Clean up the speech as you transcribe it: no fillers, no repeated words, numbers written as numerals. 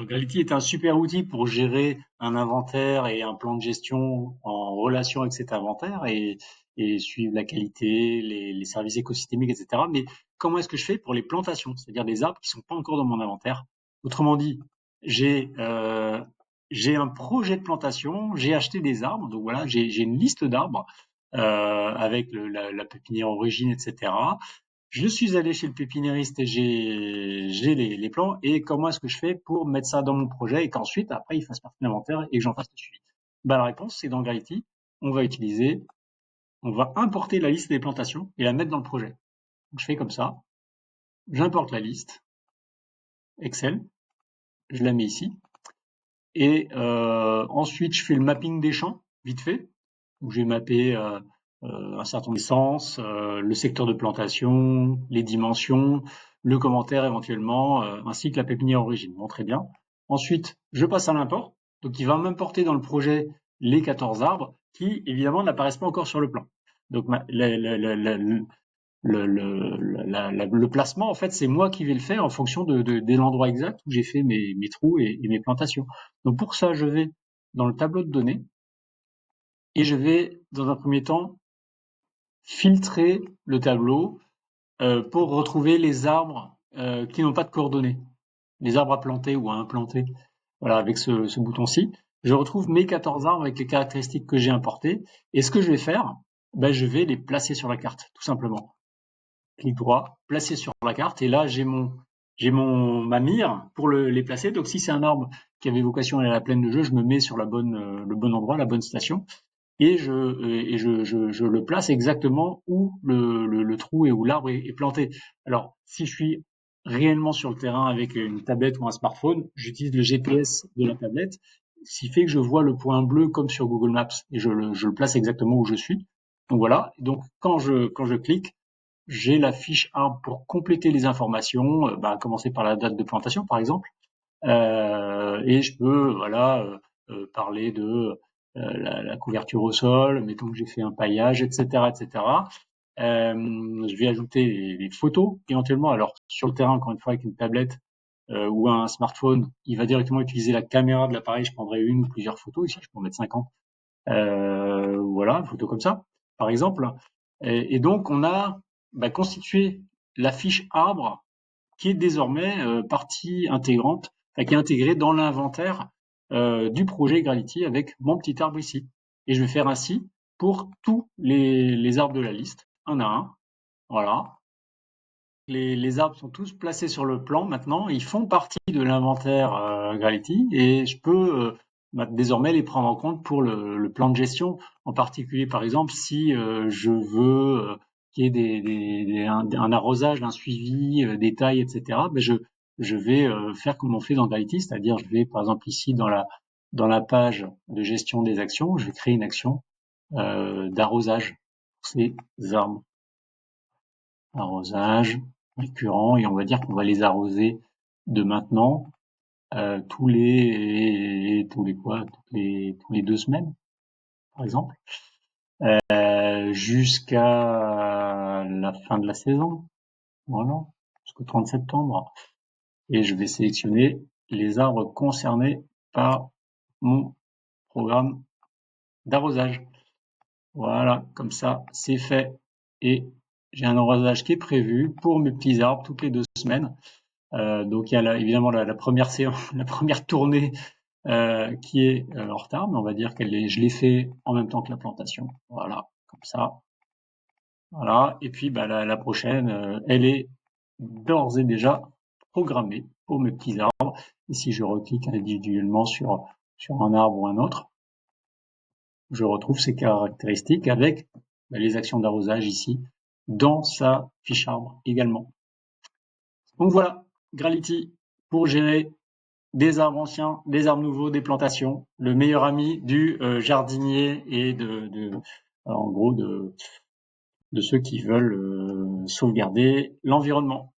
Alors, Gravity est un super outil pour gérer un inventaire et un plan de gestion en relation avec cet inventaire et suivre la qualité, les services écosystémiques, etc. Mais comment est-ce que je fais pour les plantations, c'est-à-dire des arbres qui sont pas encore dans mon inventaire? Autrement dit, j'ai j'ai un projet de plantation, j'ai acheté des arbres, donc voilà, j'ai une liste d'arbres avec la pépinière origine, etc. Je suis allé chez le pépiniériste et j'ai les plans et comment est-ce que je fais pour mettre ça dans mon projet et qu'ensuite, après, il fasse partie de l'inventaire et que j'en fasse le suivi. Bah, la réponse, c'est dans Gravity, on va utiliser, on va importer la liste des plantations et la mettre dans le projet. Donc, je fais comme ça, j'importe la liste, Excel, je la mets ici et ensuite, je fais le mapping des champs, vite fait, où j'ai mappé un certain nombre d'essences, le secteur de plantation, les dimensions, le commentaire éventuellement, ainsi que la pépinière origine. Bon, très bien. Ensuite, je passe à l'import. Donc, il va m'importer dans le projet les 14 arbres qui, évidemment, n'apparaissent pas encore sur le plan. Donc, le placement, en fait, c'est moi qui vais le faire en fonction de l'endroit exact où j'ai fait mes trous et mes plantations. Donc, pour ça, je vais dans le tableau de données et je vais, dans un premier temps, filtrer le tableau pour retrouver les arbres qui n'ont pas de coordonnées, les arbres à planter ou à implanter. Voilà, avec ce bouton-ci, je retrouve mes 14 arbres avec les caractéristiques que j'ai importées. Et ce que je vais faire, ben, je vais les placer sur la carte, tout simplement. Clic droit, placer sur la carte. Et là, j'ai ma mire pour les placer. Donc, si c'est un arbre qui avait vocation à aller à la plaine de jeu, je me mets sur le bon endroit, la bonne station et je le place exactement où le trou et où l'arbre est planté. Alors, si je suis réellement sur le terrain avec une tablette ou un smartphone, j'utilise le GPS de la tablette, ce qui fait que je vois le point bleu comme sur Google Maps et je le place exactement où je suis. Donc voilà. Donc quand je clique, j'ai la fiche arbre pour compléter les informations, à commencer par la date de plantation par exemple. Et je peux voilà parler de la couverture au sol, mettons que j'ai fait un paillage, etc., etc. Je vais ajouter les photos éventuellement. Alors sur le terrain, encore une fois, avec une tablette ou un smartphone, il va directement utiliser la caméra de l'appareil. Je prendrai une ou plusieurs photos. Ici, je peux en mettre 50. Voilà, une photo comme ça, par exemple. Et donc, on a constitué la fiche arbre qui est désormais partie intégrante, enfin, qui est intégrée dans l'inventaire du projet Gravity avec mon petit arbre ici. Et je vais faire ainsi pour tous les arbres de la liste, un à un. Voilà. Les arbres sont tous placés sur le plan maintenant. Ils font partie de l'inventaire Gravity et je peux désormais les prendre en compte pour le plan de gestion. En particulier, par exemple, si je veux qu'il y ait un arrosage, un suivi, des tailles, etc., je vais faire comme on fait dans Gravity, c'est-à-dire je vais, par exemple, ici dans la page de gestion des actions, je vais créer une action d'arrosage pour ces arbres. Arrosage récurrent et on va dire qu'on va les arroser de maintenant tous les 2 semaines par exemple jusqu'à la fin de la saison, voilà, jusqu'au 30 septembre. Et je vais sélectionner les arbres concernés par mon programme d'arrosage. Voilà, comme ça c'est fait et j'ai un arrosage qui est prévu pour mes petits arbres toutes les 2 semaines. Donc il y a évidemment la première séance, la première tournée qui est en retard, mais on va dire je l'ai fait en même temps que la plantation. Voilà, comme ça. Voilà. Et puis la prochaine, elle est d'ores et déjà programmée pour mes petits arbres. Et si je reclique individuellement sur un arbre ou un autre, je retrouve ces caractéristiques avec les actions d'arrosage ici dans sa fiche arbre également. Donc voilà, Gravity pour gérer des arbres anciens, des arbres nouveaux, des plantations, le meilleur ami du jardinier et en gros de ceux qui veulent sauvegarder l'environnement.